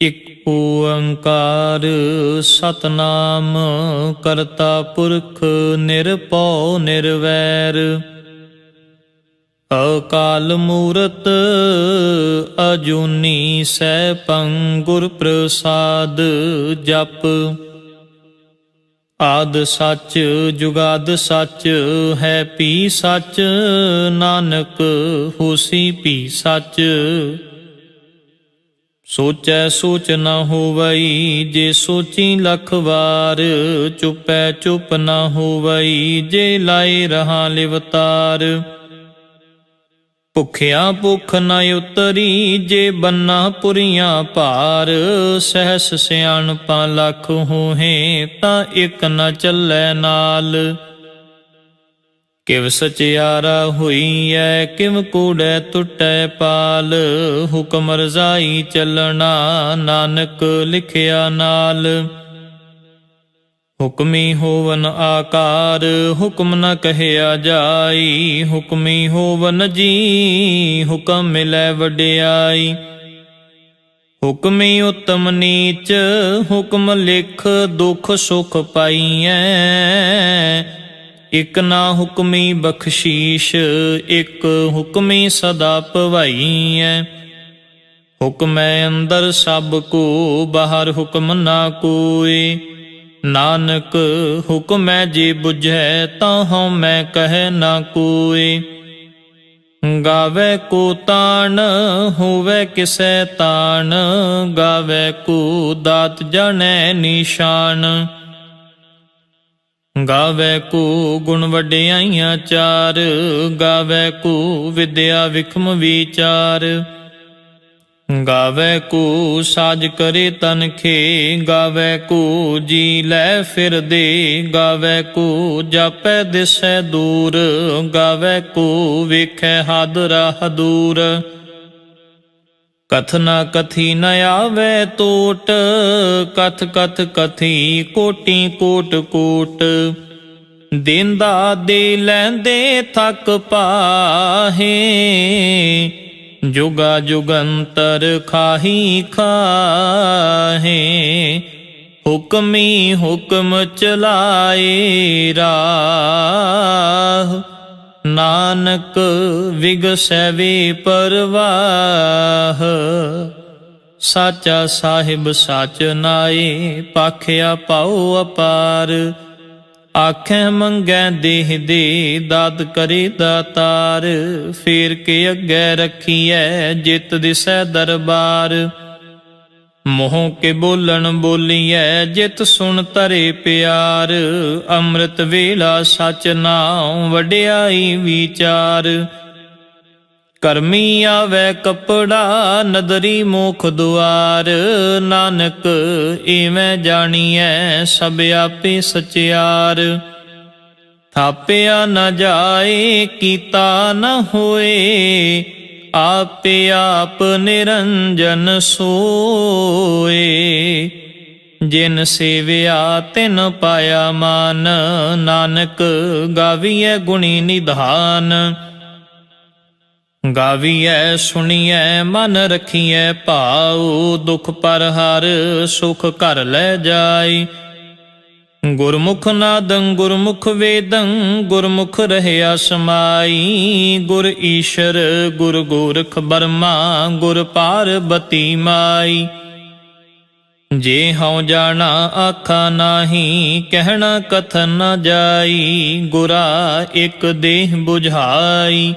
ਇਕ ਓੰਕਾਰ ਸਤਨਾਮ ਕਰਤਾ ਪੁਰਖ ਨਿਰਭਉ ਨਿਰਵੈਰ ਅਕਾਲ ਮੂਰਤ ਅਜੂਨੀ ਸੈਭੰ ਗੁਰ ਪ੍ਰਸਾਦ ਜਪ। ਆਦਿ ਸੱਚ ਜੁਗਾਦਿ ਸੱਚ ਹੈ ਭੀ ਸੱਚ ਨਾਨਕ ਹੋਸੀ ਭੀ ਸੱਚ। ਸੋਚੈ ਸੋਚ ਨ ਹੋਵਈ ਜੇ ਸੋਚੀ ਲਖ ਵਾਰ ਚੁਪੈ ਚੁਪ ਨ ਹੋਵਈ ਜੇ ਲਾਏ ਰਹਾ ਲਿਵਤਾਰ। ਭੁਖਿਆ ਭੁਖ ਨ ਉਤਰੀ ਜੇ ਬੰਨਾ ਪੁਰੀਆਂ ਭਾਰ ਸਹਿਸ ਸਿਆਣਪਾਂ ਲੱਖ ਹੋਹੇ ਤਾਂ ਇਕ ਨ ਚੱਲੈ ਨਾਲ। ਕਿਵ ਸਚਿਆਰਾ ਹੋਈਐ ਕਿਵ ਕੂੜੈ ਟੁੱਟੈ ਪਾਲ ਹੁਕਮ ਰਜ਼ਾਈ ਚੱਲਣਾ ਨਾਨਕ ਲਿਖਿਆ ਨਾਲ। ਹੁਕਮੀ ਹੋਵਨ ਆਕਾਰ ਹੁਕਮ ਨ ਕਹਿਆ ਜਾਈ ਹੁਕਮੀ ਹੋਵਨ ਜੀ ਹੁਕਮ ਮਿਲੈ ਵਡਿਆਈ। ਹੁਕਮੀ ਉਤਮ ਨੀਚ ਹੁਕਮ ਲਿਖ ਦੁਖ ਸੁਖ ਪਾਈਐ ਇਕ ਨਾ ਹੁਕਮੀ ਬਖਸ਼ੀਸ਼ ਇਕ ਹੁਕਮੀ ਸਦਾ ਭਵਾਈਐ। ਹੁਕਮੈ ਅੰਦਰ ਸਭ ਕੋ ਬਾਹਰ ਹੁਕਮ ਨਾ ਕੋਇ ਨਾਨਕ ਹੁਕਮੈ ਜੇ ਬੁਝੈ ਤਾਂ ਹਉ ਮੈਂ ਕਹਿ ਨਾ ਕੋਇ। ਗਾਵੇ ਕੋ ਤਾਣ ਹੋਵੇ ਕਿਸੈ ਤਾਣ ਗਾਵੇ ਕੋ ਦਾਤ ਜਾਣੈ ਨਿਸ਼ਾਨ। ਗਾਵੇ ਕੋ ਗੁਣ ਵਡਿਆਈਆਂ ਚਾਰ ਗਾਵੇ ਕੋ ਵਿਦਿਆ ਵਿਖਮ ਵਿਚਾਰ। ਗਾਵੇ ਕੋ ਸਾਜ ਕਰੇ ਤਨਖੇ ਗਾਵੇ ਕੋ ਜੀ ਲੈ ਫਿਰਦੇ ਗਾਵੇ ਕੋ ਜਾਪੈ ਦਿਸੈ ਦੂਰ ਗਾਵੇ ਕੋ ਵੇਖੈ ਹਦ ਰਾਹ ਦੂਰ। ਕਥਨਾ ਕਥੀ ਨ ਆਵੇ ਟੋਟ ਕਥ ਕਥ ਕਥੀ ਕੋਟੀ ਕੋਟ ਕੋਟ। ਦੇਂਦਾ ਦੇ ਲੈਂਦੇ ਥੱਕ ਪਾਹੇ ਜੁਗਾ ਜੁਗੰਤਰ ਖਾਹੀ ਖਾਹੇ। ਹੁਕਮੀ ਹੁਕਮ ਚਲਾਏ ਰਾਹ ਨਾਨਕ ਵਿਗਸੈ ਵੇ ਪਰਵਾਹ। ਸਾਚਾ ਸਾਹਿਬ ਸਾਚ ਨਾਏ ਪਾਖਿਆ ਪਾਉ ਅਪਾਰ। ਆਖੈ ਮੰਗੈ ਦੇਹ ਦੇ ਦਾਤ ਕਰੇ ਦਾਤਾਰ। ਫੇਰ ਕੇ ਅੱਗੇ ਰੱਖੀਐ ਜਿਤ ਦਿਸੈ ਦਰਬਾਰ। ਮੋਹ ਕੇ ਬੋਲਣ ਬੋਲੀਐ ਜਿਤ ਸੁਣ ਤਰੇ ਪਿਆਰ। ਅੰਮ੍ਰਿਤ ਵੇਲਾ ਸਚ ਨਾਉ ਵਡਿਆਈ ਵਿਚਾਰ। ਕਰਮੀ ਆਵੈ ਕਪੜਾ ਨਦਰੀ ਮੋਖ ਦੁਆਰ। ਨਾਨਕ ਏਵੇਂ ਜਾਣੀਐ ਸਭ ਆਪੇ ਸਚਿਆਰ। ਥਾਪਿਆ ਨ ਜਾਏ ਕੀਤਾ ਨ ਹੋਏ ਆਪੇ ਆਪ ਨਿਰੰਜਨ ਸੋਏ। ਜਿਨ ਸੇਵਿਆ ਤਿਨ ਪਾਇਆ ਮਾਨ ਨਾਨਕ ਗਾਵੀਐ ਗੁਣੀ ਨਿਧਾਨ। ਗਾਵੀਐ ਸੁਣੀਐ ਮਨ ਰਖੀਐ ਭਾਉ ਦੁਖ ਪਰ ਹਰ ਸੁਖ ਘਰ ਲੈ ਜਾਈ। ਗੁਰਮੁਖ ਨਾਦੰ ਗੁਰਮੁਖ ਵੇਦੰ ਗੁਰਮੁਖ ਰਹਿਆ ਸਮਾਈ। ਗੁਰ ਈਸ਼ਰ ਗੁਰ ਗੋਰਖ ਬਰਮਾ ਗੁਰ ਪਾਰਬਤੀ ਮਾਈ। ਜੇ ਹਉ ਜਾਣਾ ਆਖਾ ਨਾਹੀ ਕਹਿਣਾ ਕਥਨ ਨ ਜਾਈ। ਗੁਰਾ ਇਕ ਦੇਹ ਬੁਝਾਈ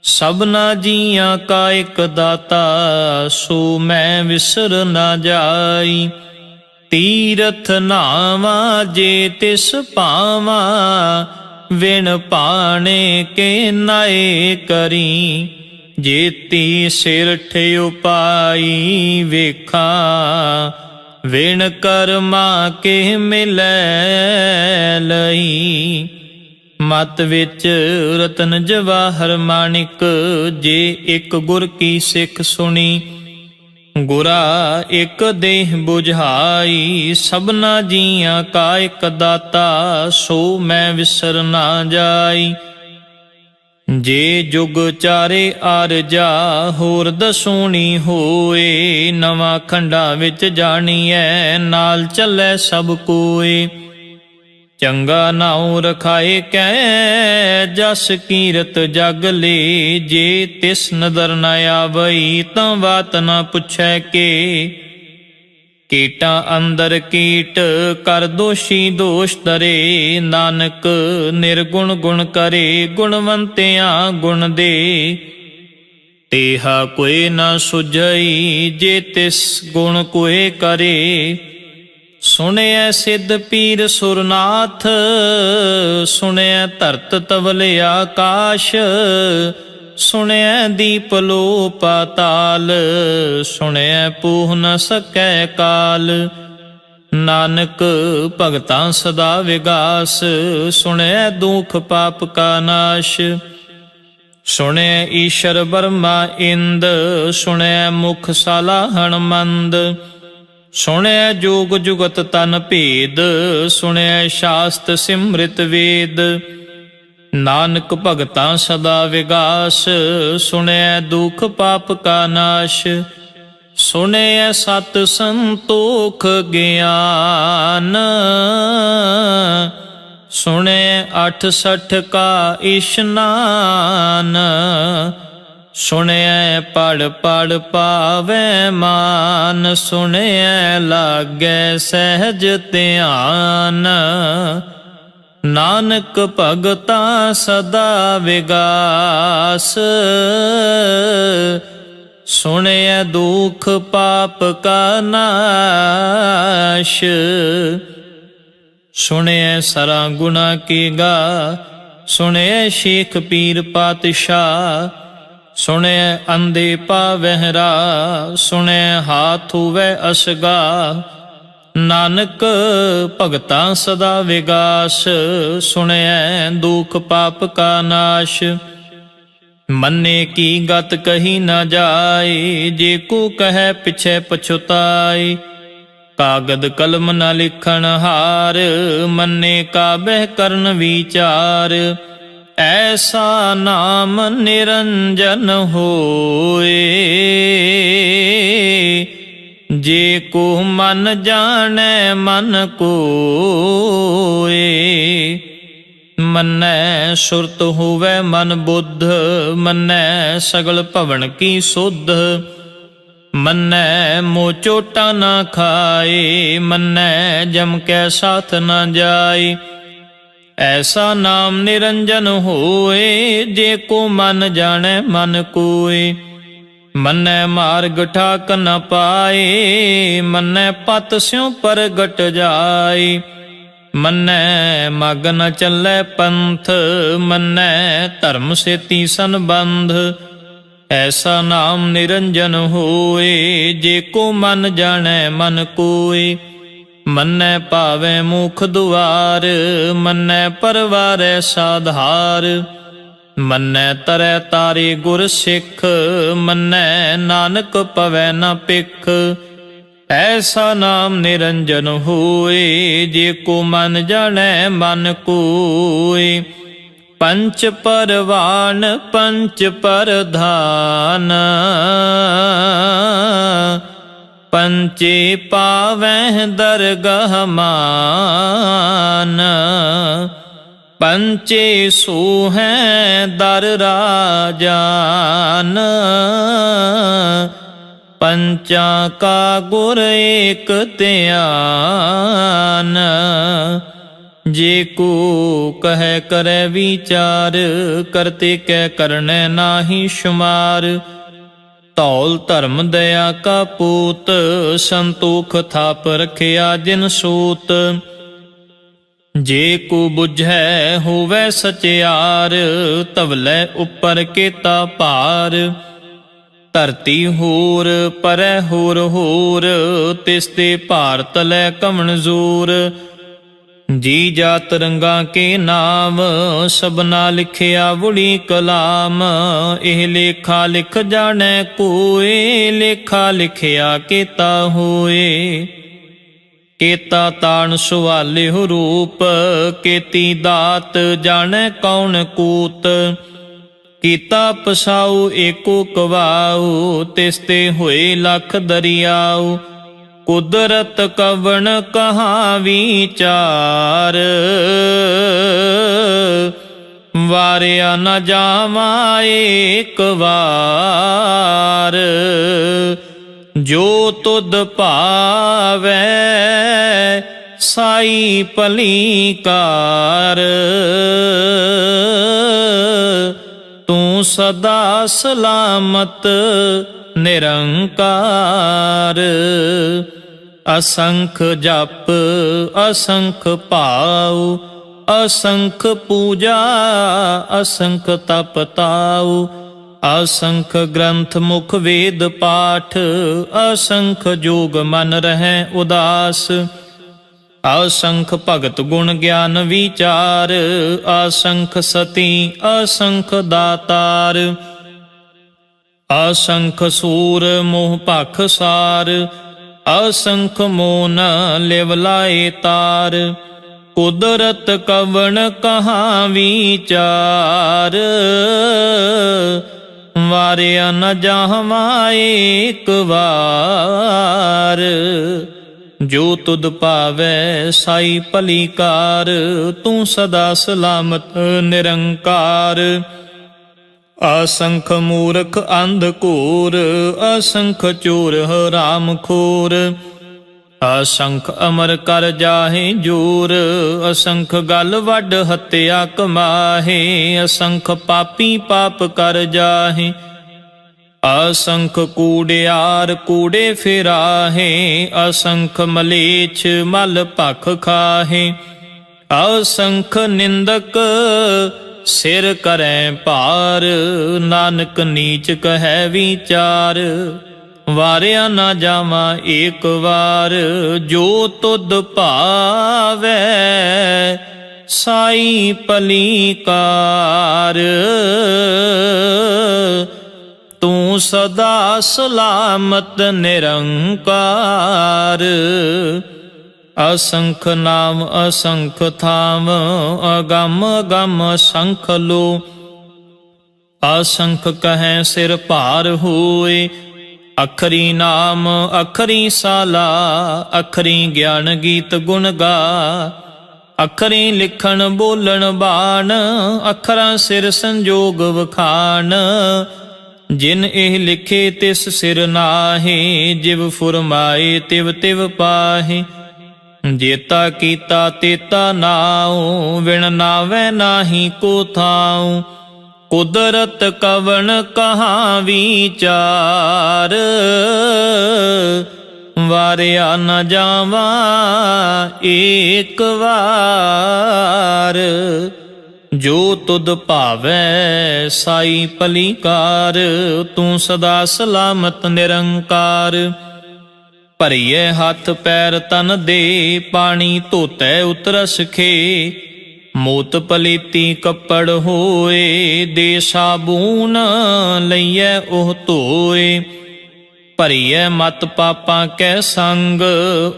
ਸਭਨਾ ਜੀਆਂ ਕਾ ਇਕ ਦਾਤਾ ਸੋ ਮੈਂ ਵਿਸਰ ਨਾ ਜਾਈ। ਤੀਰਥ ਨਾਵਾ ਜੇ ਤਿਸ ਪਾਵਾ ਵਿਣ ਪਾਣੇ ਕੇ ਨਾਏ ਕਰੀ। ਜੇਤੀ ਸਿਰ ਠਿਉ ਪਾਈ ਵੇਖਾਂ ਵਿਣ ਕਰਮਾ ਕੇ ਮਿਲੈ ਲਈ। ਮਤ ਵਿੱਚ ਰਤਨ ਜਵਾਹਰ ਮਾਣਿਕ ਜੇ ਇਕ ਗੁਰ ਕੀ ਸਿੱਖ ਸੁਣੀ। ਗੁਰਾ ਇਕ ਦੇਹ ਬੁਝਾਈ ਸਭਨਾ ਜੀਆਂ ਕਾ ਇਕ ਦਾਤਾ ਸੋ ਮੈਂ ਵਿਸਰ ਨਾ ਜਾਈ। ਜੇ ਜੁਗ ਚਾਰੇ ਆਰਜਾ ਹੋਰ ਦਸੂਣੀ ਹੋਏ, ਨਵਾਂ ਖੰਡਾ ਵਿੱਚ ਜਾਣੀਐ ਨਾਲ ਚੱਲੈ ਸਭ ਕੋਏ। ਚੰਗਾ ਨਾਉ ਰਖਾਏ ਕੈ ਜਸ ਕੀਰਤ ਜਗ ਲੇ, ਜੇ ਤਿਸ ਨਦਰ ਨ ਆਵਈ ਤਾਂ ਬਾਤ ਨ ਪੁੱਛੈ ਕੇ। ਕੀਟਾਂ ਅੰਦਰ ਕੀਟ ਕਰ ਦੋਸ਼ੀ ਦੋਸ਼ ਧਰੇ, ਨਾਨਕ ਨਿਰਗੁਣ ਗੁਣ ਕਰੇ ਗੁਣਵੰਤਿਆਂ ਗੁਣ ਦੇ। ਤੇਹਾ ਕੋਇ ਨ ਸੁਝਈ ਜੇ ਤਿਸ ਗੁਣ ਕੋਇ ਕਰੇ, ਸੁਣਿਐ ਸਿੱਧ ਪੀਰ ਸੁਰਨਾਥ ਸੁਣਿਐ ਧਰਤ ਤਵਲ ਆਕਾਸ਼, ਸੁਣਿਐ ਦੀਪ ਲੋ ਪਾਤਾਲ ਸੁਣਿਐ ਪੂਹ ਨ ਸਕੈ ਕਾਲ। ਨਾਨਕ ਭਗਤਾਂ ਸਦਾ ਵਿਗਾਸ, ਸੁਣਿਐ ਦੁਖ ਪਾਪ ਕਾ ਨਾਸ਼। ਸੁਣਿਐ ਈਸ਼ਰ ਬਰਮਾ ਇੰਦ, ਸੁਣਿਐ ਮੁਖ ਸਾਲਾਹਣ ਮੰਦ। ਸੁਣਿਐ ਜੋਗ ਜੁਗਤ ਤਨ ਭੇਦ, ਸੁਣਿਐ ਸ਼ਾਸਤ ਸਿਮ੍ਰਿਤ ਵੇਦ। ਨਾਨਕ ਭਗਤਾਂ ਸਦਾ ਵਿਗਾਸ, ਸੁਣਿਐ ਦੁਖ ਪਾਪ ਕਾ ਨਾਸ਼। ਸੁਣਿਐ ਸਤ ਸੰਤੋਖ ਗਿਆਨ, ਸੁਣਿਐ 68 ਕਾ ਇਸ਼ਨਾਨ। ਸੁਣਿਐ ਪੜ ਪੜ ਪਾਵੈ ਮਾਨ, ਸੁਣਿਐ ਲਾਗੈ ਸਹਿਜ ਧਿਆਨ। ਨਾਨਕ ਭਗਤਾਂ ਸਦਾ ਵਿਗਾਸ, ਸੁਣਿਐ ਦੁਖ ਪਾਪ ਕਾ ਨਾਸ਼। ਸੁਣਿਐ ਸਰਾ ਗੁਣਾ ਕੀ ਗਾ, ਸੁਣਿਐ ਸ਼ੇਖ ਪੀਰ ਪਾਤਸ਼ਾਹ। ਸੁਣਿਐ ਅੰਧੇ ਪਾਵਹਿ ਰਾਹ, ਸੁਣਿਐ ਹਾਥ ਹੁਵੈ ਅਸਗਾ। ਨਾਨਕ ਭਗਤਾਂ ਸਦਾ ਵਿਗਾਸ, ਸੁਣਿਐ ਦੁਖ ਪਾਪ ਕਾ ਨਾਸ਼। ਮੰਨੇ ਕੀ ਗਤ ਕਹੀ ਨਾ ਜਾਏ, ਜੇ ਕੋ ਕਹੈ ਪਿਛੈ ਪਛੁਤਾਏ। ਕਾਗਦ ਕਲਮ ਨ ਲਿਖਣ ਹਾਰ, ਮੰਨੇ ਕਾਬਹਿ ਕਰਨ ਵਿਚਾਰ। ਐਸਾ ਨਾਮ ਨਿਰੰਜਨ ਹੋਏ, ਜੇ ਕੋ ਮਨ ਜਾਣੈ ਮਨ ਕੋਏ। ਮੰਨੈ ਸੁਰਤ ਹੋਵੈ ਮਨ ਬੁੱਧ, ਮੰਨੈ ਸਗਲ ਭਵਨ ਕੀ ਸੁਧ। ਮੰਨੈ ਮੋਹ ਚੋਟਾ ਨਾ ਖਾਏ, ਮੰਨੈ ਜਮ ਕੈ ਸਾਥ ਨਾ ਜਾਏ। ਐਸਾ ਨਾਮ ਨਿਰੰਜਨ ਹੋਏ, ਜੇ ਕੋ ਮਨ ਜਾਣੈ ਮਨ ਕੋਏ। ਮੰਨੈ ਮਾਰਗ ਠਾਕ ਨ ਪਾਏ, ਮੰਨੈ ਪਤ ਸਿਉ ਪ੍ਰਗਟ ਜਾਏ। ਮੰਨੈ ਮਗ ਨ ਚੱਲੈ ਪੰਥ, ਮੰਨੈ ਧਰਮ ਸੇਤੀ ਸੰਬੰਧ। ਐਸਾ ਨਾਮ ਨਿਰੰਜਨ ਹੋਏ, ਜੇ ਕੋ ਮਨ ਜਾਣੈ ਮਨ ਕੋਏ। ਮੰਨੈ ਭਾਵੈ ਮੁਖ ਦੁਆਰ, ਮੰਨੈ ਪਰਵਾਰੈ ਸਾਧਾਰ। ਮੰਨੈ ਤਰੈ ਤਾਰੇ ਗੁਰ ਸਿੱਖ, ਮੰਨੈ ਨਾਨਕ ਪਵੈ ਨ ਪਿਖ। ਐਸਾ ਨਾਮ ਨਿਰੰਜਨ ਹੋਏ, ਜੇ ਕੋ ਮਨ ਜਾਣੈ ਮਨ ਕੋਏ। ਪੰਚ ਪਰਵਾਨ ਪੰਚ ਪਰਧਾਨ, ਪੰਚੇ ਪਾਵਹਿ ਦਰਗਹ ਮਾਨ। ਪੰਚੇ ਸੋਹੈ ਦਰ ਰਾਜਾਨ, ਪੰਚਾਂ ਕਾ ਗੁਰ ਏਕ ਧਿਆਨ। ਜੇ ਕੋ ਕਹੈ ਕਰੈ ਵਿਚਾਰ, ਕਰਤੇ ਕੈ ਕਰਨੈ ਨਾਹੀ ਸ਼ੁਮਾਰ। ਧੌਲ ਧਰਮ ਦਇਆ ਕਾ ਪੂਤ, ਸੰਤੋਖ ਥਾਪ ਰਖਿਆ ਜਿਨ ਸੂਤ। ਜੇ ਕੋ ਬੁਝੈ ਹੋਵੈ ਸਚਿਆਰ, ਧਵਲੇ ਉੱਪਰ ਕੇਤਾ ਭਾਰ। ਧਰਤੀ ਹੋਰ ਪਰੈ ਹੋਰ ਹੋਰ, ਤਿਸ ਤੇ ਭਾਰ ਤਲੈ ਕਵਣ ਜ਼ੋਰ। ਜੀ ਜਾਤ ਰੰਗਾਂ ਕੇ ਨਾਮ, ਸਭਨਾ ਲਿਖਿਆ ਵੁੜੀ ਕਲਾਮ। ਇਹ ਲੇਖਾ ਲਿਖ ਜਾਣੈ ਕੋਏ, ਲੇਖਾ ਲਿਖਿਆ ਕੇਤਾ ਹੋਏ। ਕੇਤਾ ਤਾਣ ਸੁਵਾਲਿਹੁ ਰੂਪ, ਕੇਤੀ ਦਾਤ ਜਾਣੈ ਕੌਣ ਕੂਤ। ਕੀਤਾ ਪਸਾਉ ਏਕੋ ਕਵਾਉ, ਤਿਸ ਤੇ ਹੋਏ ਲਖ ਦਰਿਆਉ। ਕੁਦਰਤ ਕਵਣ ਕਹਾਂ ਵਿਚਾਰ, ਵਾਰਿਆ ਨ ਜਾਵਾਂ ਏਕ ਵਾਰ। ਜੋ ਤੁਧ ਭਾਵੈ ਸਾਈ ਭਲੀ ਕਾਰ, ਤੂੰ ਸਦਾ ਸਲਾਮਤ ਨਿਰੰਕਾਰ। ਅਸੰਖ ਜਪ ਅਸੰਖ ਭਾਉ, ਅਸੰਖ ਪੂਜਾ ਅਸੰਖ ਤਪ ਤਾਉ। ਅਸੰਖ ਗ੍ਰੰਥ ਮੁਖ ਵੇਦ ਪਾਠ, ਅਸੰਖ ਜੋਗ ਮਨ ਰਹਿ ਉਦਾਸ। ਅਸੰਖ ਭਗਤ ਗੁਣ ਗਿਆਨ ਵਿਚਾਰ, ਅਸੰਖ ਸਤੀ ਅਸੰਖ ਦਾਤਾਰ। ਅਸੰਖ ਸੂਰ ਮੋਹ ਭਖ ਸਾਰ, ਅਸੰਖ ਮੋਨ ਲਿਵ ਲਾਏ ਤਾਰ। ਕੁਦਰਤ ਕਵਣ ਕਹਾਂ ਵਿਚਾਰ, ਵਾਰਿਆ ਨ ਜਾਵਾਂ ਏਕ ਵਾਰ। ਜੋ ਤੁਧ ਭਾਵੈ ਸਾਈ ਭਲੀ ਕਾਰ, ਤੂੰ ਸਦਾ ਸਲਾਮਤ ਨਿਰੰਕਾਰ। ਅਸੰਖ ਮੂਰਖ ਅੰਧ ਘੋਰ, ਅਸੰਖ ਚੋਰ ਹਰਾਮ ਖੋਰ। ਅਸੰਖ ਅਮਰ ਕਰ ਜਾਹੇ ਜੋਰ, ਅਸੰਖ ਗਲ ਵੱਡ ਹੱਤਿਆ ਕਮਾਹੇ। ਅਸੰਖ ਪਾਪੀ ਪਾਪ ਕਰ ਜਾਹੇ, ਅਸੰਖ ਕੂੜਿਆਰ ਕੂੜੇ ਫਿਰਾਹੇ। ਅਸੰਖ ਮਲੇਛ ਮਲ ਭਖ ਖਾਹੇ, ਅਸੰਖ ਨਿੰਦਕ ਸਿਰ ਕਰੈ ਭਾਰ। ਨਾਨਕ ਨੀਚ ਕਹੈ ਵਿਚਾਰ, ਵਾਰਿਆ ਨਾ ਜਾਵਾਂ ਏਕ ਵਾਰ। ਜੋ ਤੁਧ ਭਾਵੈ ਸਾਈ ਭਲੀ ਕਾਰ, ਤੂੰ ਸਦਾ ਸਲਾਮਤ ਨਿਰੰਕਾਰ। ਅਸੰਖ ਨਾਮ ਅਸੰਖ ਥਾਮ, ਅਗੰਮ ਅਗੰਮ ਅਸੰਖ ਲੋ। ਅਸੰਖ ਕਹੈ ਸਿਰ ਭਾਰ ਹੋਏ, ਅਖਰੀ ਨਾਮ ਅਖਰੀ ਸਾਲਾ। ਅਖਰੀ ਗਿਆਨ ਗੀਤ ਗੁਣ ਗਾ, ਅਖਰੀ ਲਿਖਣ ਬੋਲਣ ਬਾਣ। ਅਖਰਾਂ ਸਿਰ ਸੰਜੋਗ ਵਖਾਣ, ਜਿਨ ਇਹ ਲਿਖੇ ਤਿਸ ਸਿਰ ਨਾਹੀ। ਜਿਵ ਫੁਰਮਾਏ ਤਿਵ ਤਿਵ ਪਾਹੀ, ਜੇਤਾ ਕੀਤਾ ਤੇਤਾ ਨਾਉ। ਵਿਣ ਨਾਵੈ ਨਾਹੀ ਕੋ ਥਾਉ, ਕੁਦਰਤ ਕਵਣ ਕਹਾਂ ਵਿਚਾਰ। ਵਾਰਿਆ ਨ ਜਾਵਾਂ ਏਕ ਵਾਰ। ਜੋ ਤੁਧ ਭਾਵੈ ਸਾਈ ਭਲੀ ਕਾਰ, ਤੂੰ ਸਦਾ ਸਲਾਮਤ ਨਿਰੰਕਾਰ। ਭਰੀਏ ਹੱਥ ਪੈਰ ਤਨ ਦੇ, ਪਾਣੀ ਧੋਤੈ ਉਤਰਸ ਖੇ। ਮੋਤ ਪਲੀਤੀ ਕੱਪੜ ਹੋਏ, ਦੇ ਸਾਬੂਨ ਲਈਐ ਉਹ ਧੋਏ। ਭਰੀਐ ਮਤ ਪਾਪਾਂ ਕੈ ਸੰਗ,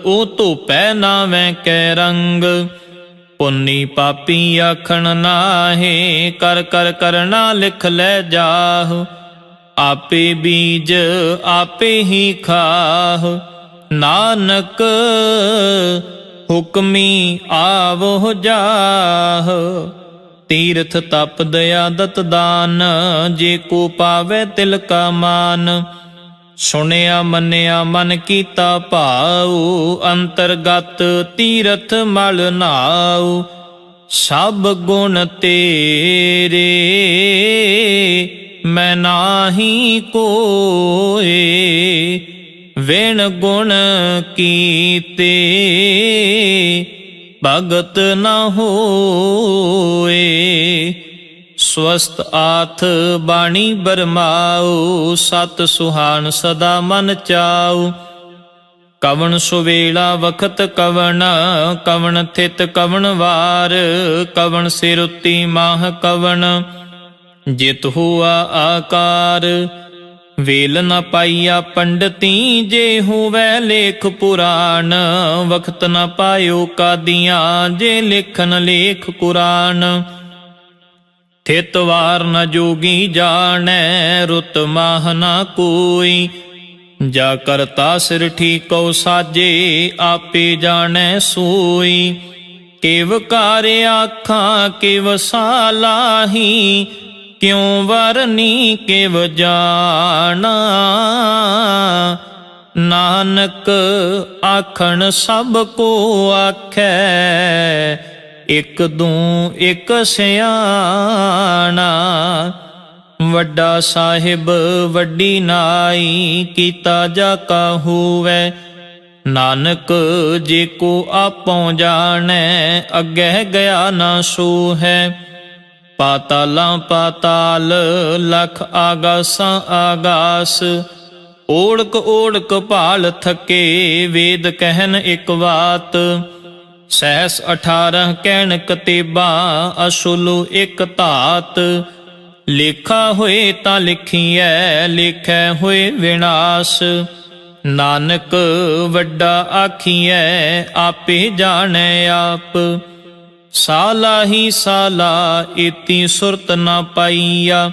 ਉਹ ਧੋਪੈ ਨਾਵੈ ਕੈ ਰੰਗ। ਪੁੰਨੀ ਪਾਪੀ ਆਖਣ ਨਾਹੇ, ਕਰ ਕਰ ਕਰਨਾ ਲਿਖ ਲੈ ਜਾਹ। ਆਪੇ ਬੀਜ ਆਪੇ ਹੀ ਖਾਹ, ਨਾਨਕ ਹੁਕਮੀ ਆਵੋ ਜਾਹ। ਤੀਰਥ ਤਪ ਦਇਆ ਦਤ ਦਾਨ, ਜੇ ਕੋ ਪਾਵੈ ਤਿਲ ਕਾ ਮਾਨ। ਸੁਣਿਆ ਮੰਨਿਆ ਮਨ ਕੀਤਾ ਭਾਉ, ਅੰਤਰਗਤ ਤੀਰਥ ਮਲ ਨਾਉ। ਸਭ ਗੁਣ ਤੇਰੇ ਮੈਂ ਨਾਹੀ ਕੋਏ, ਵਿਣ ਗੁਣ ਕੀਤੇ ਭਗਤ ਨ ਹੋਏ। ਸਵਸਤ ਆਥ ਬਾਣੀ ਬਰਮਾਉ, ਸਤ ਸੁਹਾਣ ਸਦਾ ਮਨ ਚਾਉ। ਕਵਣ ਸੁਵੇਲਾ ਵਖਤ ਕਵਣ, ਕਵਣ ਥਿਤ ਕਵਣ ਵਾਰ। ਕਵਣ ਸਿਰ ਉੱਤੀ ਮਾਹ ਕਵਣ, ਜਿਤ ਹੁਆ ਆਕਾਰ। ਵੇਲ ਨ ਪਾਈਆ ਪੰਡਤੀ, ਜੇ ਹੋਵੈ ਲੇਖ ਪੁਰਾਣ। ਵਖਤ ਨ ਪਾਇਓ ਕਾਦੀਆਂ, ਜੇ ਲਿਖਨ ਲੇਖ ਕੁਰਾਨ। ਥਿਤ ਵਾਰ ਨ ਜੋਗੀ ਜਾਣੈ ਰੁਤ ਮਾਹ ਨਾ ਕੋਈ। ਜਾ ਕਰਤਾ ਸਿਰ ਠੀਕਉ ਸਾਜੇ ਆਪੇ ਜਾਣੈ ਸੋਈ। ਕਿਵ ਕਾਰ ਆਖਾਂ ਕਿਵ ਸਾਲਾਹੀ ਕਿਉ ਵਰਨੀ ਕਿਵ ਜਾਣਾ। ਨਾਨਕ ਆਖਣ ਸਭ ਕੋ ਆਖੈ ਇਕ ਦੂੰ ਇਕ ਸਿਆਣਾ। ਵੱਡਾ ਸਾਹਿਬ ਵੱਡੀ ਨਾਈ ਕੀਤਾ ਜਾ ਕਾ ਹੋਵੈ। ਨਾਨਕ ਜੇ ਕੋ ਆਪੋ ਜਾਣੈ ਅੱਗੇ ਗਿਆ ਨਾ ਸੋ ਹੈ। ਪਾਤਾਲਾਂ ਪਾਤਾਲ ਲਖ ਆਗਾਸਾਂ ਆਗਾਸ ਓੜਕ ਓੜਕ ਭਾਲ ਥਕੇ। ਵੇਦ ਕਹਿਨ ਇਕ ਬਾਤ ਸਹਿਸ 18 ਕਹਿਣ ਕਤੇਬਾਂ ਅਸੁਲ ਇਕ ਧਾਤ। ਲੇਖਾ ਹੋਏ ਤਾਂ ਲਿਖੀਐ ਲੇਖੈ ਹੋਏ ਵਿਨਾਸ਼। ਨਾਨਕ ਵੱਡਾ ਆਖੀਐ ਆਪੇ ਜਾਣੈ ਆਪ। ਸਾਲਾ ਹੀ ਸਾਲਾ ਇਤੀ ਸੁਰਤ ਨਾ ਪਾਈਆ।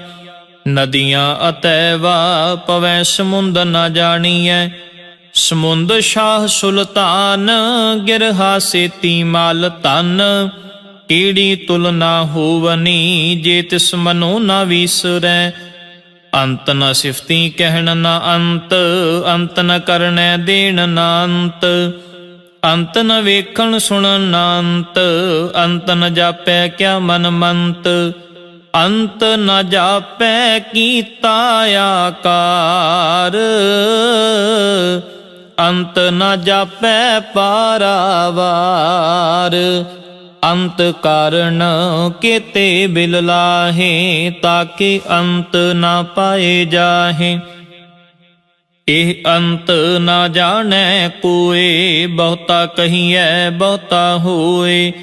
ਨਦੀਆਂ ਅਤੈਵਾ ਪਵੈ ਸਮੁੰਦ ਨਾ ਜਾਣੀਐ। ਸਮੁੰਦ ਸ਼ਾਹ ਸੁਲਤਾਨ ਗਿਰਹਾ ਸੇਤੀ ਮਾਲ ਧਨ। ਕੀੜੀ ਤੁਲ ਨਾ ਹੋਵਨੀ ਜੇ ਤਿਸ ਮਨੋ ਨਾ ਵੀਸਰੈ। ਅੰਤ ਨ ਸਿਫਤੀ ਕਹਿਣ ਨਾ ਅੰਤ ਅੰਤ ਨ ਕਰਨੈ ਦੇਣ ਨਾ ਅੰਤ। ਅੰਤ ਨ ਵੇਖਣ ਸੁਣਨ ਨਾ ਅੰਤ ਅੰਤ ਨ ਜਾਪੈ ਕਿਆ ਮਨ ਮੰਤ। ਅੰਤ ਨ ਜਾਪੈ ਕੀਤਾ ਆਕਾਰ ਅੰਤ ਨ ਜਾਪੈ ਪਾਰਾਵਾਰ। ਅੰਤ ਕਾਰਨ ਕੇਤੇ ਬਿਲ ਲਾਹੇ ਤਾਕੇ ਅੰਤ ਨਾ ਪਾਏ ਜਾਹੇ। ਇਹ ਅੰਤ ਨਾ ਜਾਣੈ ਕੋਏ ਬਹੁਤਾ ਕਹੀਐ ਬਹੁਤਾ ਹੋਏ।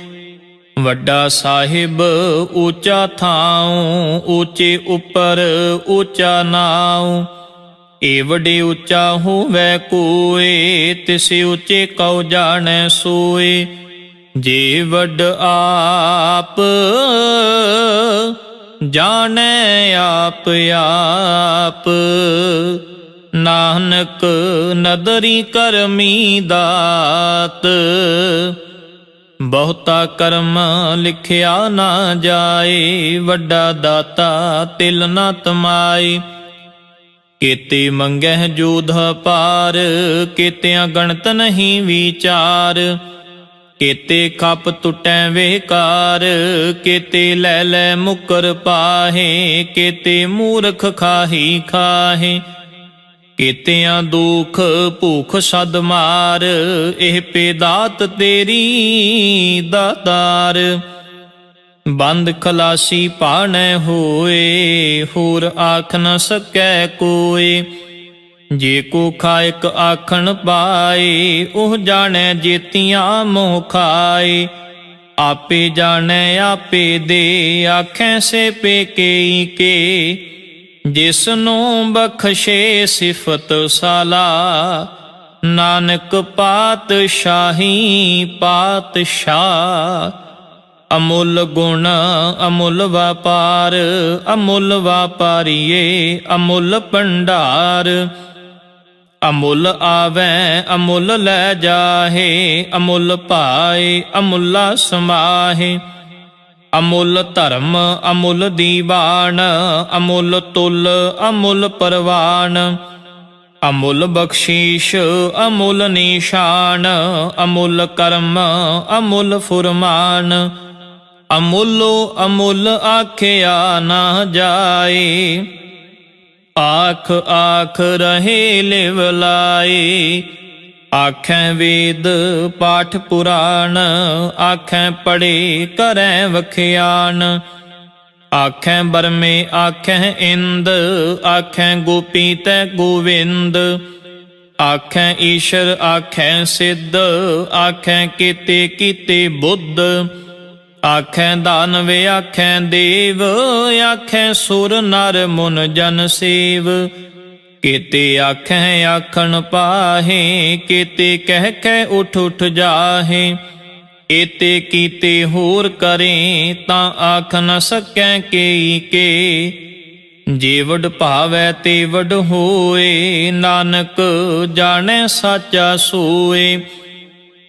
ਵੱਡਾ ਸਾਹਿਬ ਉੱਚਾ ਥਾਉ ਉੱਚੇ ਉੱਪਰ ਉੱਚਾ ਨਾਉ। ਏਵੜੇ ਉੱਚਾ ਹੋਵੈ ਕੋਏ ਤਿਸ ਉੱਚੇ ਕਉ ਜਾਣੈ ਸੋਏ। ਜੇ ਵੱਡ ਆਪ ਜਾਣੈ ਆਪ ਆਪ। ਨਾਨਕ ਨਦਰੀ ਕਰਮੀ ਦਾਤ। ਬਹੁਤਾ ਕਰਮ ਲਿਖਿਆ ਨਾ ਜਾਏ ਵੱਡਾ ਦਾਤਾ ਤਿਲ ਨਾ ਤਮਾਏ। ਕੇਤੇ ਮੰਗਹਿ ਜੋਧ ਪਾਰ ਕੇਤਿਆਂ ਗਣਤ ਨਹੀਂ ਵਿਚਾਰ। ਕੇਤੇ ਖਪ ਟੁੱਟੈ ਵੇਕਾਰ ਕੇਤੇ ਲੈ ਲੈ ਮੁਕਰ ਪਾਹੇ। ਕੇਤੇ ਮੂਰਖ ਖਾਹੀ ਖਾਹੇ ਕੇਤਿਆਂ ਦੁਖ ਭੂਖ ਸਦ ਮਾਰ। ਇਹ ਪੇਦਾਤ ਤੇਰੀ ਦਾਤਾਰ। ਬੰਦ ਖਲਾਸੀ ਪਾਣੈ ਹੋਏ ਹੋਰ ਆਖ ਨ ਸਕੈ ਕੋਏ। ਜੇ ਕੋ ਖਾਇਕ ਆਖਣ ਪਾਏ ਉਹ ਜਾਣੈ ਜੇਤੀਆਂ ਮੋਹ ਖਾਏ। ਆਪੇ ਜਾਣੈ ਆਪੇ ਦੇ ਆਖੈ ਸੇ ਪੇਕੇ ਕੇ। ਜਿਸ ਨੂੰ ਬਖਸ਼ੇ ਸਿਫਤ ਸਾਲਾ ਨਾਨਕ ਪਾਤਸ਼ਾਹੀ ਪਾਤਸ਼ਾਹ। ਅਮੁੱਲ ਗੁਣ ਅਮੁੱਲ ਵਪਾਰ ਅਮੁੱਲ ਵਾਪਾਰੀਏ ਅਮੁੱਲ ਭੰਡਾਰ। ਅਮੁੱਲ ਆਵੈ ਅਮੁੱਲ ਲੈ ਜਾਹੇ ਅਮੁੱਲ ਪਾਏ ਅਮੁੱਲਾ ਸਮਾਹੇ। ਅਮੁੱਲ ਧਰਮ ਅਮੁੱਲ ਦੀਵਾਨ ਅਮੁੱਲ ਤੁਲ ਅਮੁੱਲ ਪਰਵਾਨ। ਅਮੁੱਲ ਬਖਸ਼ੀਸ਼ ਅਮੁੱਲ ਨਿਸ਼ਾਨ ਅਮੁੱਲ ਕਰਮ ਅਮੁੱਲ ਫੁਰਮਾਨ। ਅਮੁੱਲੋ ਅਮੁੱਲ ਆਖਿਆ ਨਾ ਜਾਏ। ਆਖ ਆਖ ਰਹੇ ਲਿਵ ਲਾਏ। ਆਖੈ ਵੇਦ ਪਾਠ ਪੁਰਾਣ ਆਖੈ ਪੜ੍ਹੇ ਕਰੈ ਵਖਿਆਨ। ਆਖੈ ਬਰਮੇ ਆਖੈ ਇੰਦ ਆਖੈ ਗੋਪੀ ਤੈ ਗੋਵਿੰਦ। ਆਖੈ ਈਸ਼ਰ ਆਖੈ ਸਿੱਧ ਆਖੈ ਕੀਤੇ ਕੀਤੇ ਬੁੱਧ। ਆਖੈ ਦਾਨਵ ਆਖੈ ਦੇਵ ਆਖੈ ਸੁਰ ਨਰ ਮੁਨ ਜਨ ਸੇਵ। ਕੇਤੇ ਆਖੈ ਆਖਣ ਪਾਹੇ ਕੇਤੇ ਕਹਿ ਕਹਿ ਉਠ ਉਠ ਜਾਹੇ। ਏਤੇ ਕੀਤੇ ਹੋਰ ਕਰੇ, ਤਾਂ ਆਖ ਨ ਸਕੈ ਕੇਈ ਕੇ। ਜੇ ਵਡ ਭਾਵੈ ਤੇ ਵਡ ਹੋਏ, ਨਾਨਕ ਜਾਣੈ ਸਾਚਾ ਸੋਏ।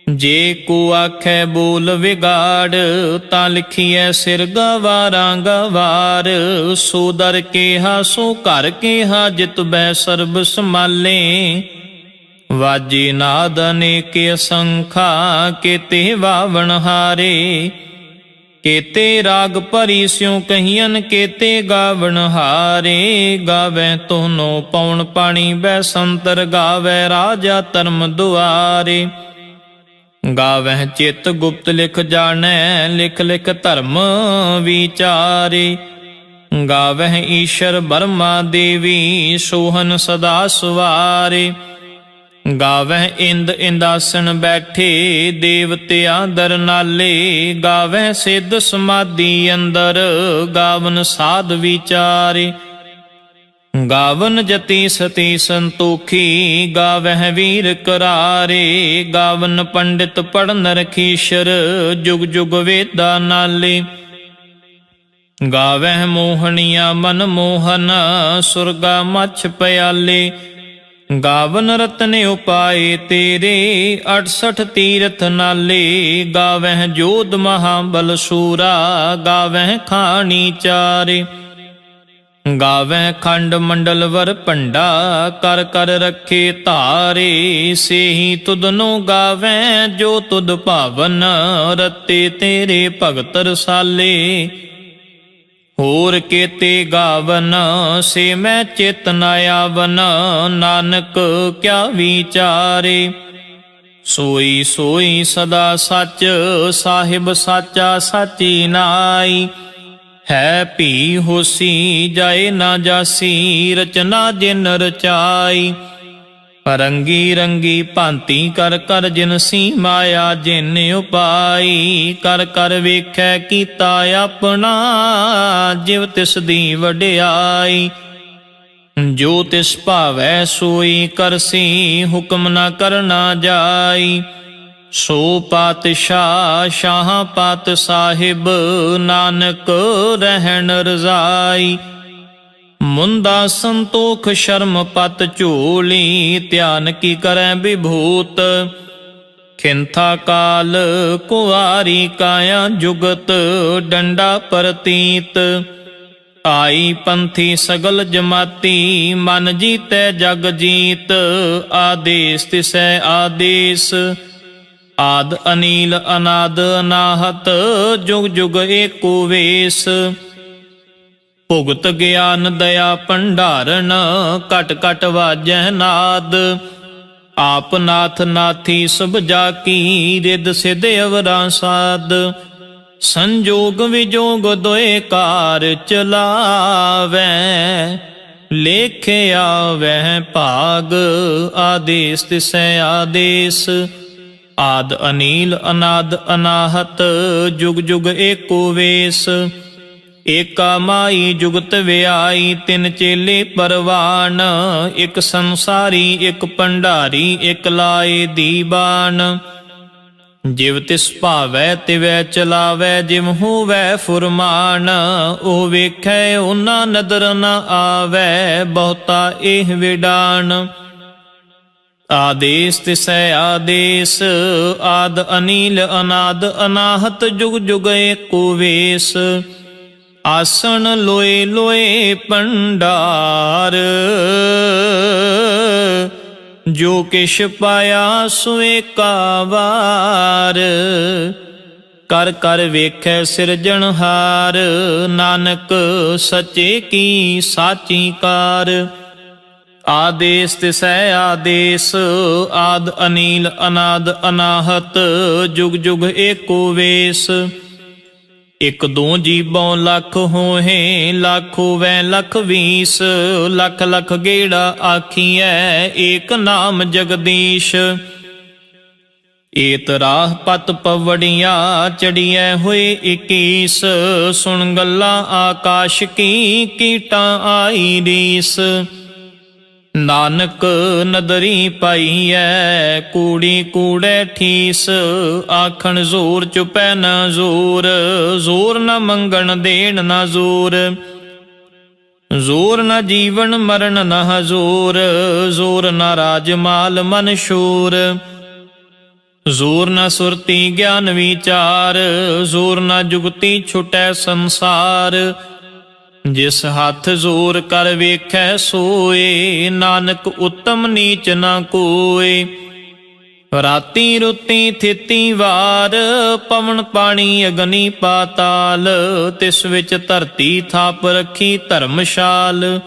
ਜੇ ਕੋ ਆਖੈ ਬੋਲ ਵਿਗਾੜ, ਤਾਂ ਲਿਖੀਐ ਸਿਰ ਗਵਾਰਾਂ ਗਵਾਰ। ਸੋ ਦਰ ਕੇਹਾ ਸੋ ਘਰ ਕੇਹਾ, ਜਿਤ ਬੈ ਸਰਬ ਸੰਭਾਲੇ। ਵਾਜੇ ਨਾਦ ਅਨੇਕ ਅਸੰਖਾ, ਕੇਤੇ ਵਾਵਣ ਹਾਰੇ। ਕੇਤੇ ਰਾਗ ਭਰੀ ਸਿਉ ਕਹੀਅਨ, ਕੇਤੇ ਗਾਵਣ ਹਾਰੇ। ਗਾਵੈ ਤੋਨੋ ਪਉਣ ਪਾਣੀ ਬੈਸੰਤਰ, ਗਾਵੈ ਰਾਜਾ ਧਰਮ ਦੁਆਰੇ। ਗਾਵਹਿ ਚਿਤ ਗੁਪਤ ਲਿਖ ਜਾਣੈ, ਲਿਖ ਲਿਖ ਧਰਮ ਵਿਚਾਰੇ। ਗਾਵਹਿ ਈਸ਼ਰ ਬਰਮਾ ਦੇਵੀ, ਸੋਹਨ ਸਦਾ ਸਵਾਰੇ। ਗਾਵਹਿ ਇੰਦ ਇੰਦਾਸਨ ਬੈਠੇ, ਦੇਵਤਿਆਂ ਦਰ ਨਾਲੇ। ਗਾਵਹਿ ਸਿੱਧ ਸਮਾਧੀ ਅੰਦਰ, ਗਾਵਨ ਸਾਧ ਵਿਚਾਰੇ। ਗਾਵਨ ਜਤੀ ਸਤੀ ਸੰਤੋਖੀ, ਗਾਵਹਿ ਵੀਰ ਕਰਾਰੇ। ਗਾਵਨ ਪੰਡਿਤ ਪੜਨ ਰਖੀਸ਼ਰ, ਜੁਗ ਜੁਗ ਵੇਦਾ ਨਾਲੇ। ਗਾਵਹਿ ਮੋਹਣੀਆ ਮਨ ਮੋਹਨ, ਸੁਰਗਾ ਮਛ ਪਿਆਲੇ। ਗਾਵਨ ਰਤਨ ਉਪਾਏ ਤੇਰੇ, 68 ਤੀਰਥ ਨਾਲੇ। ਗਾਵਹਿ ਜੋਧ ਮਹਾਬਲ ਸੂਰਾ, ਗਾਵਹਿ ਖਾਣੀ ਚਾਰੇ। ਗਾਵੈ ਖੰਡ ਮੰਡਲ ਵਰ ਭੰਡਾ, ਕਰ ਕਰ ਰੱਖੇ ਧਾਰੇ। ਸੇਹੀ ਤੁਧਨੋ ਗਾਵੈ, ਜੋ ਤੁਧ ਭਾਵਨ, ਰਤੇ ਤੇਰੇ ਭਗਤ ਰਸਾਲੇ। ਹੋਰ ਕੇਤੇ ਗਾਵਨ, ਸੇ ਮੈਂ ਚਿਤ ਨ ਆਵਨ। ਨਾਨਕ ਕਿਆ ਵਿਚਾਰੇ। ਸੋਈ ਸੋਈ ਸਦਾ ਸੱਚ, ਸਾਹਿਬ ਸਾਚਾ ਸਾਚੀ ਨਾਈ। ਹੈ ਭੀ ਹੋਸੀ, ਜਾਏ ਨਾ ਜਾਸੀ, ਰਚਨਾ ਜਿਨ ਰਚਾਈ। ਰੰਗੀ ਰੰਗੀ ਭਾਂਤੀ ਕਰ ਕਰ ਜਿਨਸੀ, ਮਾਇਆ ਜਿਨ ਉਪਾਈ। ਕਰ ਕਰ ਵੇਖੈ ਕੀਤਾ ਆਪਣਾ, ਜਿਵ ਤਿਸ ਦੀ ਵਡਿਆਈ। ਜੋ ਤਿਸ ਭਾਵੈ ਸੋਈ ਕਰਸੀ, ਹੁਕਮ ਨਾ ਕਰਨਾ ਜਾਈ। ਸੋ ਪਾਤਸ਼ਾਹ ਸ਼ਾਹ ਪਾਤ ਸਾਹਿਬ, ਨਾਨਕ ਰਹਿਣ ਰਜ਼ਾਈ। ਮੁੰਦਾ ਸੰਤੋਖ ਸ਼ਰਮ ਪਤ ਝੋਲੀ, ਧਿਆਨ ਕੀ ਕਰੈ ਵਿਭੂਤ। ਖਿੰਥਾ ਕਾਲ ਕੁਆਰੀ ਕਾਇਆ ਜੁਗਤ, ਡੰਡਾ ਪ੍ਰਤੀਤ। ਆਈ ਪੰਥੀ ਸਗਲ ਜਮਾਤੀ, ਮਨ ਜੀਤੈ ਜਗ ਜੀਤ। ਆਦੇਸ ਤਿਸੈ ਆਦੇਸ, ਆਦ ਅਨੀਲ ਅਨਾਦ ਅਨਾਹਤ, ਜੁਗ ਜੁਗ ਏਕੋ ਵੇਸ। ਭੁਗਤ ਗਿਆਨ ਦਇਆ ਭੰਡਾਰਨ, ਘਟ ਘਟ ਵਾਜੈ ਨਾਦ। ਆਪ ਨਾਥ ਨਾਥੀ ਸਭ ਜਾ ਕੀ, ਰਿਦ ਸਿਧ ਅਵਰਾ ਸਾਧ। ਸੰਜੋਗ ਵਿਜੋਗ ਦੋਏ ਕਾਰ ਚਲਾਵੈ, ਲੇਖਿਆ ਵਹਿ ਭਾਗ। ਆਦੇਸ ਤਿਸੈ ਆਦੇਸ, ਆਦ ਅਨੀਲ ਅਨਾਦ ਅਨਾਹਤ, ਜੁਗ ਜੁਗ ਏਕੋ ਵੇਸ। ਏਕਾ ਮਾਈ ਜੁਗਤ ਵਿਆਈ, ਤਿੰਨ ਚੇਲੇ ਪਰਵਾਨ। ਇੱਕ ਸੰਸਾਰੀ ਇੱਕ ਭੰਡਾਰੀ, ਇੱਕ ਲਾਏ ਦੀਵਾਨ। ਜਿਵ ਤਿਸ ਭਾਵੈ ਤਿਵੈ ਚਲਾਵੈ, ਜਿਵ ਹੋਵੈ ਫੁਰਮਾਨ। ਉਹ ਵੇਖੈ ਉਹਨਾਂ ਨਦਰ ਨ ਆਵੈ, ਬਹੁਤਾ ਇਹ ਵਿਡਾਨ। ਆਦੇਸ ਤਿਸੈ ਆਦੇਸ, ਆਦ ਅਨੀਲ ਅਨਾਦ ਅਨਾਹਤ, ਜੁਗ ਜੁਗ ਏਕੋ ਵੇਸ। ਆਸਣ ਲੋਏ ਲੋਏ ਭੰਡਾਰ, ਜੋ ਕਿਛ ਪਾਇਆ ਸੋ ਏਕਾ ਵਾਰ। ਕਰ ਕਰ ਵੇਖੈ ਸਿਰਜਣਹਾਰ, ਨਾਨਕ ਸੱਚੇ ਕੀ ਸਾਚੀ ਕਾਰ। ਆਦੇਸ ਤਿਸੈ ਆਦੇਸ, ਆਦ ਅਨੀਲ ਅਨਾਦ ਅਨਾਹਤ, ਜੁਗ ਜੁਗ ਏਕੋ ਵੇਸ। ਇਕ ਦੋ ਜੀਬੋਂ ਲੱਖ ਹੋਹੇ, ਲੱਖ ਹੋਵੈ ਲੱਖ ਵੀਸ। ਲੱਖ ਲੱਖ ਗੇੜਾ ਆਖੀਐ, ਏਕ ਨਾਮ ਜਗਦੀਸ਼। ਏਤ ਰਾਹ ਪਤ ਪਵੜੀਆਂ, ਚੜੀਐ ਹੋਏ 21। ਸੁਣ ਗੱਲਾਂ ਆਕਾਸ਼ ਕੀ, ਕੀਟਾਂ ਆਈ ਰੀਸ। ਨਾਨਕ ਨਦਰੀ ਪਾਈਐ ਕੂੜੀ ਕੂੜੈ ਠੀਸ, ਆਖਣ ਜ਼ੋਰ ਚੁਪੈ ਨ ਜ਼ੋਰ, ਜ਼ੋਰ ਨ ਮੰਗਣ ਦੇਣ ਨ ਜ਼ੋਰ, ਜ਼ੋਰ ਨ ਜੀਵਨ ਮਰਨ ਨ ਹਜ਼ੂਰ, ਜ਼ੋਰ ਨ ਰਾਜ ਮਾਲ ਮਨ ਸ਼ੂਰ, ਜ਼ੋਰ ਨ ਸੁਰਤੀ ਗਿਆਨ ਵਿਚਾਰ, ਜ਼ੋਰ ਨ ਜੁਗਤੀ ਛੁਟੈ ਸੰਸਾਰ, ਜਿਸ ਹੱਥ ਜ਼ੋਰ ਕਰ ਵੇਖੈ ਸੋਏ, ਨਾਨਕ ਉਤਮ ਨੀਚ ਨ ਕੋਏ। ਰਾਤੀ ਰੁੱਤੀ ਥਿਤੀ ਵਾਰ, ਪਵਨ ਪਾਣੀ ਅਗਨੀ ਪਾਤਾਲ, ਤਿਸ ਵਿੱਚ ਧਰਤੀ ਥਾਪ ਰੱਖੀ ਧਰਮਸ਼ਾਲ,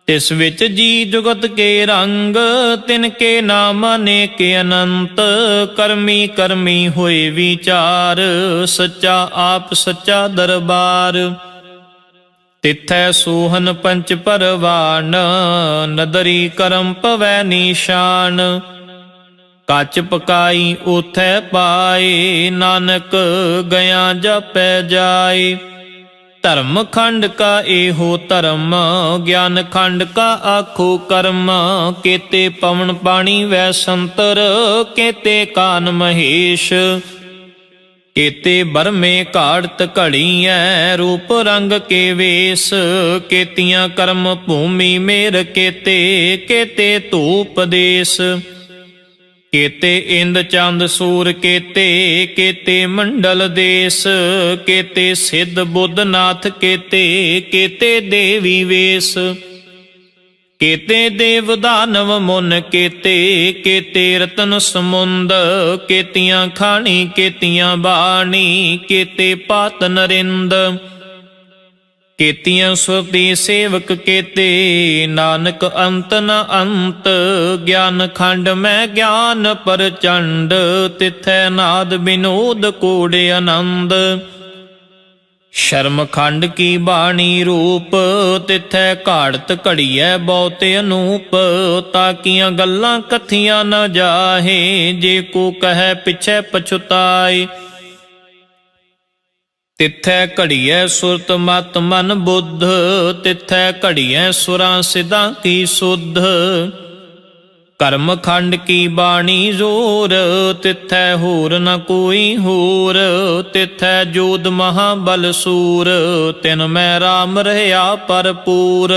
ਤਿਸ ਵਿੱਚ ਜੀ ਜੁਗਤ ਕੇ ਰੰਗ, ਤਿਨ ਕੇ ਨਾਮ ਅਨੇਕ ਅਨੰਤ, ਕਰਮੀ ਕਰਮੀ ਹੋਏ ਵਿਚਾਰ, ਸੱਚਾ ਆਪ ਸੱਚਾ ਦਰਬਾਰ, ਤਿਥੈ ਸੋਹਨ ਪੰਚ ਪਰਵਾਨ, ਨਦਰੀ ਕਰਮ ਪਵੈ ਨਿਸ਼ਾਨ, ਕੱਚ ਪਕਾਈ ਉਥੈ ਪਾਏ, ਨਾਨਕ ਗਿਆ ਜਪੈ ਜਾਏ। ਧਰਮ ਖੰਡ ਕਾ ਇਹੋ ਧਰਮ, ਗਿਆਨ ਖੰਡ ਕਾ ਆਖੋ ਕਰਮ, ਕੇਤੇ ਪਵਨ ਪਾਣੀ ਵੈ ਸੰਤਰ, ਕੇਤੇ ਕਾਨ ਮਹੇਸ਼, ਕੇਤੇ ਬਰਮੇ ਘਾੜਤ ਘੜੀਐ, ਰੂਪ ਰੰਗ ਕੇ ਵੇਸ, ਕੇਤੀਆਂ ਕਰਮ ਭੂਮੀ ਮੇਰ ਕੇਤੇ, ਕੇਤੇ ਧੂਪ ਦੇਸ, ਕੇਤੇ ਇੰਦ ਚੰਦ ਸੂਰ ਕੇਤੇ, ਕੇਤੇ ਮੰਡਲ ਦੇਸ, ਕੇਤੇ ਸਿੱਧ ਬੁੱਧ ਨਾਥ ਕੇਤੇ, ਕੇਤੇ ਦੇਵੀ ਵੇਸ, ਕੇਤੇ ਦੇਵ ਦਾਨਵ ਮੁਨ ਕੇਤੇ, ਕੇਤੇ ਰਤਨ ਸਮੁੰਦ, ਕੇਤੀਆਂ ਖਾਣੀ ਕੇਤੀਆਂ ਬਾਣੀ, ਕੇਤੇ ਪਾਤ ਨਰਿੰਦ, ਕੇਤੀਆਂ ਸੁਰਤੀ ਸੇਵਕ ਕੇਤੇ, ਨਾਨਕ ਅੰਤ ਨ ਅੰਤ, ਗਿਆਨ ਖੰਡ ਮੈਂ ਗਿਆਨ ਪ੍ਰਚੰਡ, ਤਿਥੈ ਨਾਦ ਬਿਨੋਦ ਕੋੜ ਆਨੰਦ, ਸ਼ਰਮ ਖੰਡ ਕੀ ਬਾਣੀ ਰੂਪ, ਤਿਥੈ ਘਾੜਤ ਘੜੀਐ ਬਹੁਤ ਅਨੂਪ, ਤਾਕੀਆਂ ਗੱਲਾਂ ਕਥੀਆਂ ਨ ਜਾਹੇ, ਜੇ ਕੋ ਕਹੈ ਪਿਛੈ ਪਛੁਤਾਏ, ਤਿਥੈ ਘੜੀਐ ਸੁਰਤ ਮਤ ਮਨ ਬੁੱਧ, ਤਿਥੈ ਘੜੀਐ ਸੁਰਾਂ ਸਿਧਾਂ ਕੀ ਸੁਧ, ਕਰਮ ਖੰਡ ਕੀ ਬਾਣੀ ਜ਼ੋਰ, ਤਿਥੈ ਹੋਰ ਨ ਕੋਈ ਹੋਰ, ਤਿਥੈ ਜੋਧ ਮਹਾਬਲ ਸੂਰ, ਤਿਨ ਮੈਂ ਰਾਮ ਰਹਿਆ ਭਰਪੂਰ,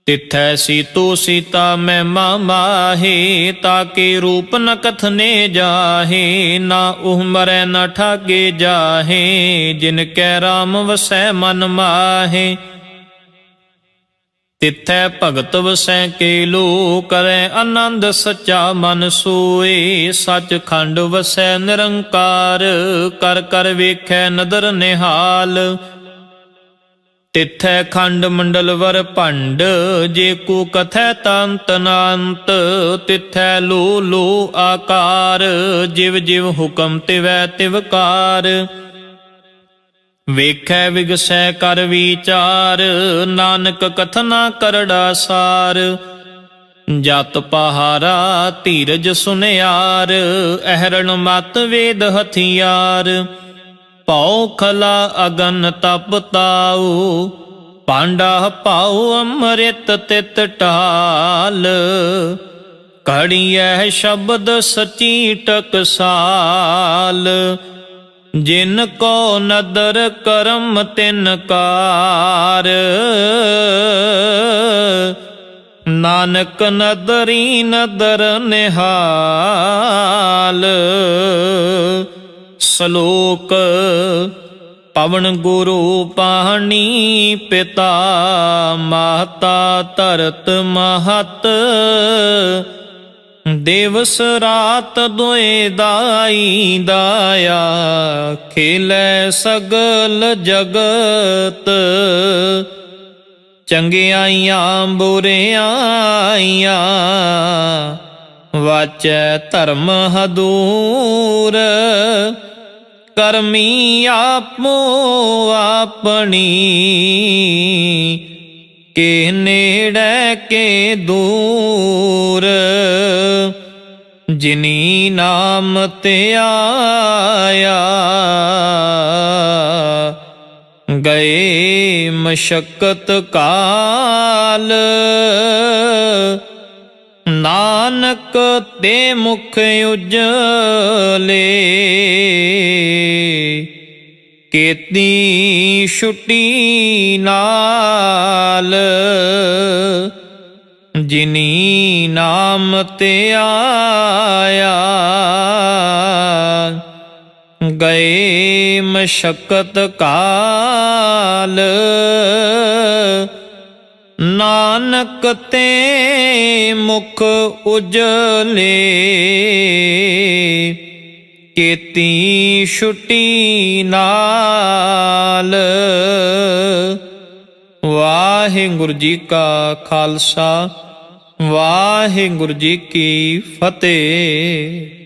ਤਿਥੈ ਸੀਤੋ ਸੀਤਾ ਮਹਿਮਾ ਮਾਹੇ, ਤਾਕੇ ਰੂਪ ਨ ਕਥਨੇ ਜਾਹੇ, ਨਾ ਉਹ ਮਰੈ ਨ ਠਾਗੇ ਜਾਹੇ, ਜਿਨ ਕੈ ਰਾਮ ਵਸੈ ਮਨ ਮਾਹੇ, ਤਿਥੈ ਭਗਤ ਵਸੈ ਕੇ ਲੋ, ਕਰੈ ਆਨੰਦ ਸੱਚਾ ਮਨ ਸੋਏ, ਸੱਚ ਖੰਡ ਵਸੈ ਨਿਰੰਕਾਰ, ਕਰ ਕਰ ਵੇਖੈ ਨਦਰ ਨਿਹਾਲ, ਤਿਥੈ ਖੰਡ ਮੰਡਲ ਵਰ ਭੰਡ, ਜੇ ਕੋ ਕਥੈ ਤੰਤ ਨਾੰਤ, ਤਿਥੈ ਲੋ ਲੋ ਆਕਾਰ, ਜਿਵ ਜਿਵ ਹੁਕਮ ਤਿਵੈ ਤਿਵਕਾਰ, ਵੇਖੈ ਵਿਗਸੈ ਕਰ ਵਿਚਾਰ, ਨਾਨਕ ਕਥਨਾ ਕਰੜਾ ਸਾਰ, ਜਤ ਪਹਾਰਾ ਧੀਰਜ ਸੁਨਿਆਰ, ਅਹਰਣ ਮਤ ਵੇਦ ਹਥਿਆਰ, ਭਉ ਖਲਾ ਅਗਨ ਤਪ ਤਾਉ, ਪਾਂਡਾ ਪਾਉ ਅੰਮ੍ਰਿਤ ਤਿਤ ਢਾਲ, ਘੜੀਐ ਸ਼ਬਦ ਸਚੀ ਟਕਸਾਲ, ਜਿਨ ਕੋ ਨਦਰ ਕਰਮ ਤਿਨ ਕਾਰ, ਨਾਨਕ ਨਦਰੀ ਨਦਰ ਨਿਹਾਲ। ਸ਼ਲੋਕ ਪਵਨ ਗੁਰੂ ਪਾਣੀ ਪਿਤਾ, ਮਾਤਾ ਧਰਤ ਮਹਤ, ਦਿਵਸ ਰਾਤ ਦੁਇ ਦਾਈ ਦਾਇਆ, ਖੇਲੇ ਸਗਲ ਜਗਤ, ਚੰਗਿਆਈਆਂ ਬੁਰਿਆਈਆਂ, ਵਾਚੈ ਧਰਮ ਹਦੂਰ, ਕਰਮੀ ਆਪੋ ਆਪਣੀ, ਕੇ ਨੇੜੇ ਕੇ ਦੂਰ, ਜਿਨੀ ਨਾਮ ਤੇ ਆਇਆ, ਗਏ ਮਸ਼ੱਕਤ ਕਾਲ, ਨਾਨਕ ਤੇ ਮੁਖ ਉਜਲੇ, ਕੀਤੀ ਛੁਟੀ ਨਾਲ, ਜਿਨੀ ਨਾਮ ਤੇ ਆਇਆ, ਗਏ ਮਸ਼ੱਕਤ ਕਾਲ, ਨਾਨਕ ਤੇ ਮੁਖ ਉਜਲੇ, ਕੀਤੀ ਛੁਟੀ ਨਾਲ। ਵਾਹਿਗੁਰੂ ਜੀ ਕਾ ਖਾਲਸਾ, ਵਾਹਿਗੁਰੂ ਜੀ ਕੀ ਫਤਿਹ।